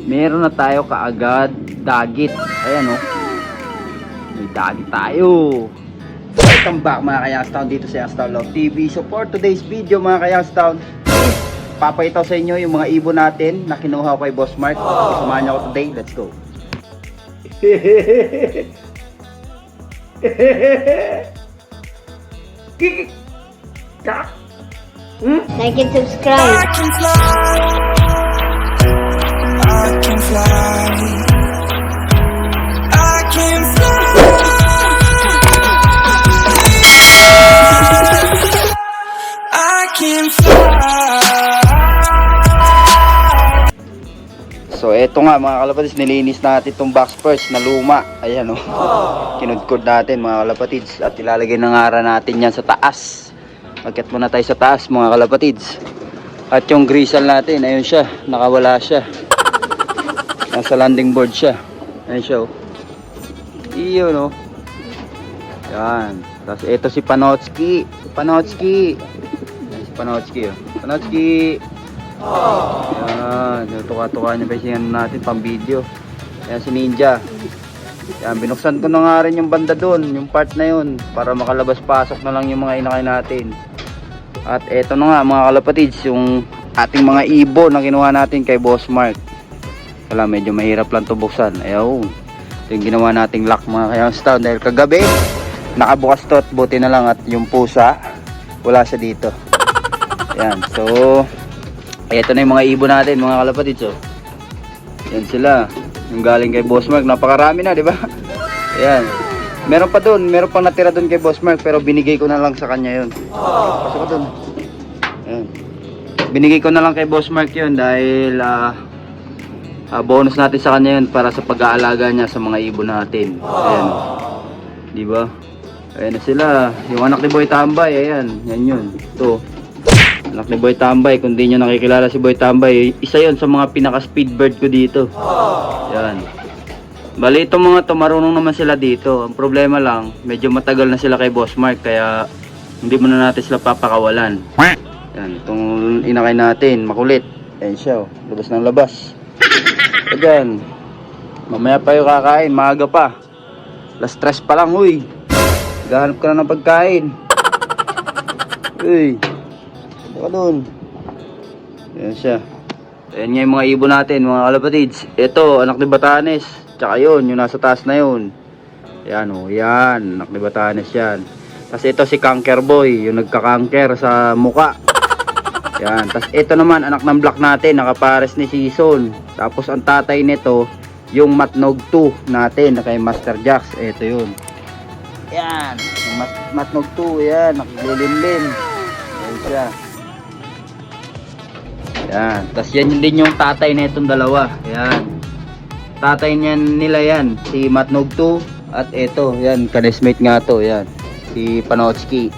meron na tayo kaagad dagit. Ayan oh. May dagit tayo. Welcome back mga Kayangstown dito sa Kayangstown Love TV. So for today's video mga Kayangstown, papakita ko sa inyo yung mga ibon natin na kinuha ko kay Boss Mark. Samahan niyo ako today. Let's go. Like and subscribe. I can fly. I can fly. I can fly. So eto nga mga kalapatids, nilinis natin itong box first na luma. Ayan oh. Kinudkod natin mga kalapatids at ilalagay na nga natin yan sa taas. Magkat muna tayo sa taas mga kalapatids. At yung grisal natin, ayun siya, nakawala siya. Nasa landing board siya. Ayun siya oh. Iyon oh. Yan. Tapos ito si Panotski. Panotski. Yan si Panotski oh. Panotski. Yan. Tuka-tuka niya pa siya natin pang video. Yan si Ninja. Yan. Binuksan ko na nga rin yung banda doon. Yung part na yun. Para makalabas-pasok na lang yung mga inakay natin. At eto na nga mga kalapatids, yung ating mga ibon na kinuha natin kay Boss Mark. Wala, medyo mahirap lang to buksan. Ayaw. Ito yung ginawa nating lock mga Kayangstown. Dahil kagabi, nakabukas to at buti na lang. At yung pusa, wala siya dito. Yan. So, eto na yung mga ibon natin mga kalapatids. Oh. Yan sila. Yung galing kay Boss Mark. Napakarami na, di ba? Ayan. Meron pa doon, meron pang natira doon kay Boss Mark pero binigay ko na lang sa kanya 'yon. Pasok ko doon. Ayan. Binigay ko na lang kay Boss Mark 'yon dahil bonus natin sa kanya 'yon para sa pag-aalaga niya sa mga ibon natin. Ayan. 'Di ba? Ayan na sila. Yung anak ni Boy Tambay, ayan, yan 'yun. Ito. Anak ni Boy Tambay, kung di niyo nakikilala si Boy Tambay, isa 'yon sa mga pinaka-speed bird ko dito. Ayan. Bali itong mga to, marunong naman sila dito. Ang problema lang, medyo matagal na sila kay Boss Mark, kaya hindi mo na natin sila papakawalan. Yan, itong inakay natin, makulit. Ayan siya, oh. Labas ng labas. Ayan. Mamaya pa yung kakain, maaga pa. Last stress pa lang, uy. Gahanap ka na ng pagkain. Uy. Baka doon. Ayan siya. Ayan nga yung mga ibon natin, mga kalapatids. Ito, anak ni Batanes. Tsaka yun, yung nasa taas na yun. Yan o, yan. Anak ni Batanes yan. Tapos ito si Kanker Boy, yung nagka-kanker sa muka. Yan. Tapos ito naman, anak ng black natin, nakapares ni Season. Tapos ang tatay nito, yung Matnog 2 natin, na kay Master Jax. Ito yun. Yan. Yung Matnog 2, yan. Nakilimlim. Yan siya. Yan. Tapos yan din yung tatay na itong dalawa. Yan. Tatay niyan nila yan, si Matnog 2 at ito, yan, kanesmate nga to, yan, si Panotski.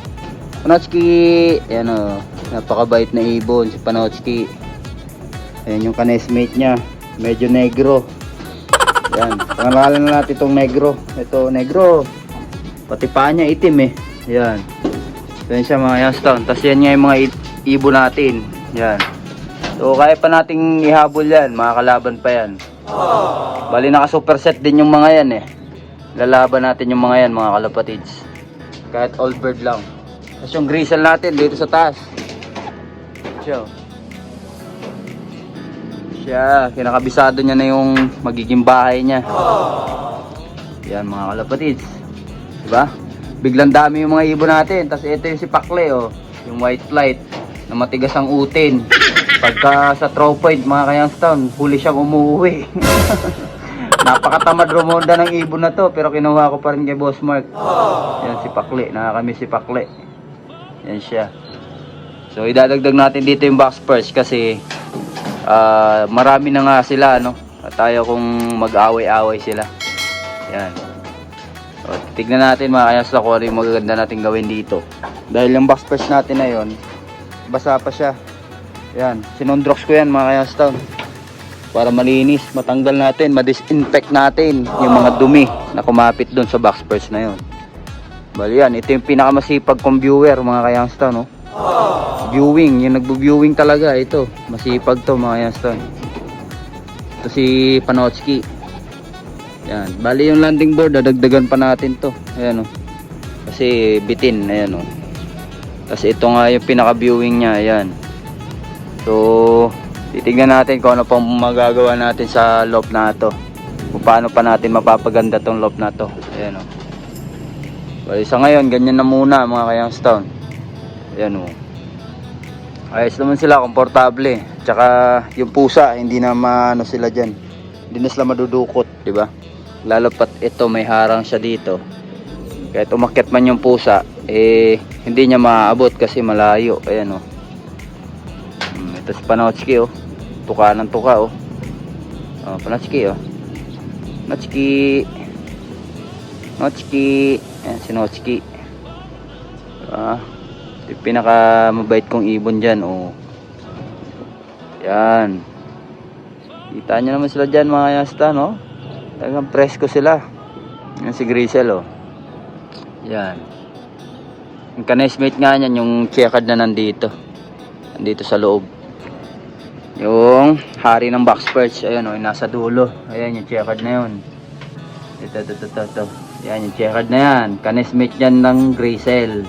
Panotski, yan o, napakabait na ibon si Panotski. Ayan yung kanesmate niya, medyo negro. Yan, pangalan na natin itong negro. Ito, negro. Pati paa niya itim eh. Yan. Yan siya mga Kayangstown. Tapos yan nga yung mga ibon natin. Yan. So kaya pa nating ihabol yan, mga kalaban pa yan. Bali naka superset din yung mga yan eh. Lalaban natin yung mga yan mga kalapatids. Kahit old bird lang. Tapos yung grisel natin dito sa taas. Siya, kinakabisado niya na yung magiging bahay niya. Yan mga kalapatids. Diba? Biglang dami yung mga ibon natin. Tapos ito yung si Pakle oh. Yung white flight na matigas ang utin. Pagka sa tropoid mga Kayangstown, huli siyang umuwi. Napakatamad rumonda ng ibon na to, pero kinuha ko pa rin kay Boss Mark. Yan si Pakle, nakakamiss si Pakle. Yan siya. So idadagdag natin dito yung box first kasi marami na nga sila, no? At tayo kung mag-away-away sila. Yan. So, tignan natin mga Kayangstown kung ano yung magaganda natin gawin dito. Dahil yung box first natin na yun, basa pa siya. Yan, sinondrox ko yan mga Kayangstown para malinis, matanggal natin, ma-disinfect natin yung mga dumi na kumapit doon sa box first na yun. Bali yan, ito yung pinakamasipag kong viewer mga Kayangstown, no? Viewing, yung nagbo-viewing talaga ito. Masipag to mga Kayangstown. Ito si Panotski. Yan. Bali yung landing board, dadagdagan pa natin to. Ayan o. Kasi bitin. Ayan o. Tapos ito nga yung pinaka-viewing niya. Ayan. So, titignan natin kung ano pang magagawa natin sa loft na to. Kung paano pa natin mapapaganda tong loft na to. Ayan o. Bali sa ngayon, ganyan na muna mga ka-Youngstown. Ayan o. Ayos naman sila, komportable. Tsaka yung pusa, hindi na maano sila dyan. Hindi na sila madudukot, di ba? Lalo pat ito, may harang siya dito. Kahit umakyat man yung pusa, hindi niya maaabot kasi malayo. Ayan o. Ito si Panotski o. Tuka ng tuka o. Panotski o. Notski. Notski. Ayan si Notski. Yung pinaka mabait kong ibon dyan oh. Yan. Kita nyo naman sila dyan mga yasta no. Talagang presko sila. Yan si Grisel oh. Yan. Yung kanesmate nga nyan, yung checkered na nandito. Nandito sa loob. Yung hari ng box perch. Ayan oh, yung nasa dulo. Ayan yung checkered na yun. Ito. Yan yung checkered na yan. Kanesmate yan ng Grisel.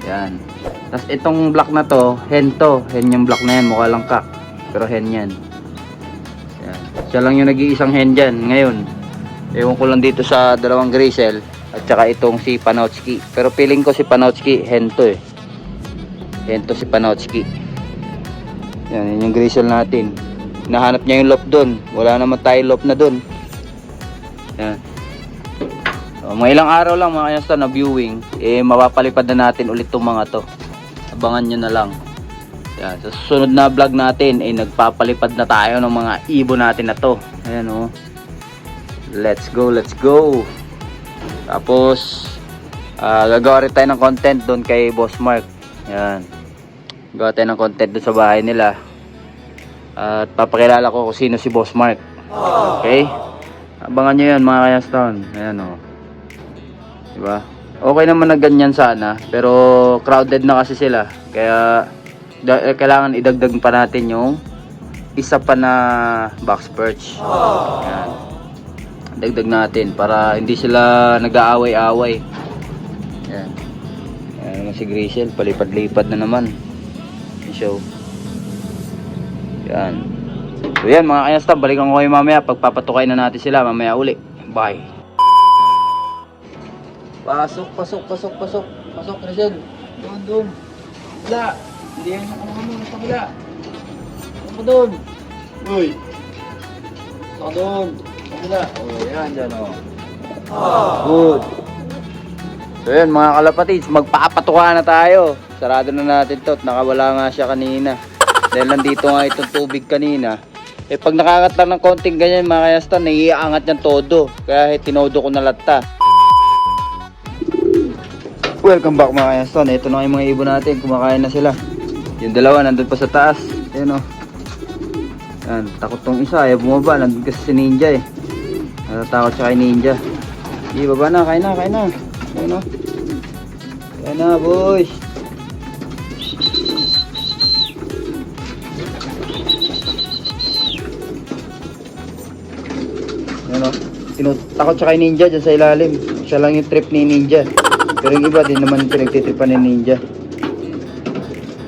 Yan. Tapos itong black na to, hen to. Hen yung black na yan, mukha lang kak. Pero hen yan. Yan. Siya lang yung nag-iisang hen dyan ngayon. Ewan ko lang dito sa dalawang Grisel. At saka itong si Panotski. Pero feeling ko si Panotski, hen to eh. Hen to si Panotski. Yan, yun yung Grisel natin. Nahanap niya yung loft dun. Wala naman tayo loft na dun. Yan. Mga ilang araw lang mga kayasta na viewing, mapapalipad na natin ulit itong mga to. Abangan nyo na lang. Yan, sa susunod na vlog natin, nagpapalipad na tayo ng mga ibon natin na to. Ayan o. Let's go. Tapos, gagawa rin tayo ng content doon kay Boss Mark. Yan. Gagawa tayo ng content doon sa bahay nila. At papakilala ko kung sino si Boss Mark. Okay? Abangan nyo yan mga kayaston. Ayan o. Diba? Okay naman na ganyan sana, pero crowded na kasi sila. Kaya kailangan idagdag pa natin yung isa pa na box perch. Yan. Dagdag natin para hindi sila nag-aaway-away. Yan. Yan naman si Grisel, palipad-lipad na naman. Yung show. Yan. So yan mga kayasta, balikan ko kayo mamaya. Pagpapatukay na natin sila mamaya uli. Bye. Pasok, Grisel. Doon. Kabila. Hindi yan yung ano mo, kabila. Ano doon? Uy. Saka doon. Kabila. Yan dyan o. Good. So yan mga kalapatids, magpapatuka na tayo. Sarado na natin to. Nakawala nga siya kanina. Dahil nandito nga itong tubig kanina. Pag nakakat lang ng konting ganyan mga kayasta, naiiangat niyan todo. Kaya tinodo ko na latta. Welcome back mga kayaston. Ito na yung mga ibon natin. Kumakain na sila. Yung dalawa nandun pa sa taas. Ayan o. Ayan, takot tong isa. Ayaw bumaba. Nandun kasi si Ninja eh. Natatakot siya kay Ninja. Sige, baba na. Kain na. Ayan o. Kain na boys. Ayan o. Takot siya kay Ninja dyan sa ilalim. Siya lang yung trip ni Ninja. Pero yung iba din naman pinagtitripan ni Ninja.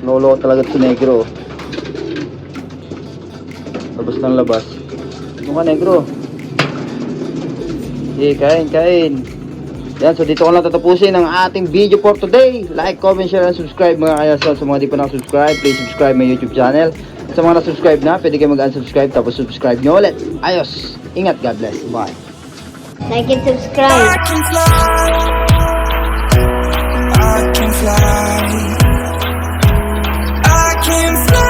Lolo talaga si Negro. Labas ng labas. Ano ka Negro? Sige, kain. Yan, so dito ko lang tatapusin ang ating video for today. Like, comment, share, and subscribe mga kayasal. Sa mga di pa nakasubscribe, please subscribe my YouTube channel. Sa mga na-subscribe na, pwede kayo mag-unsubscribe tapos subscribe nyo ulit. Ayos! Ingat, God bless. Bye! Like and subscribe. I can fly. I can fly.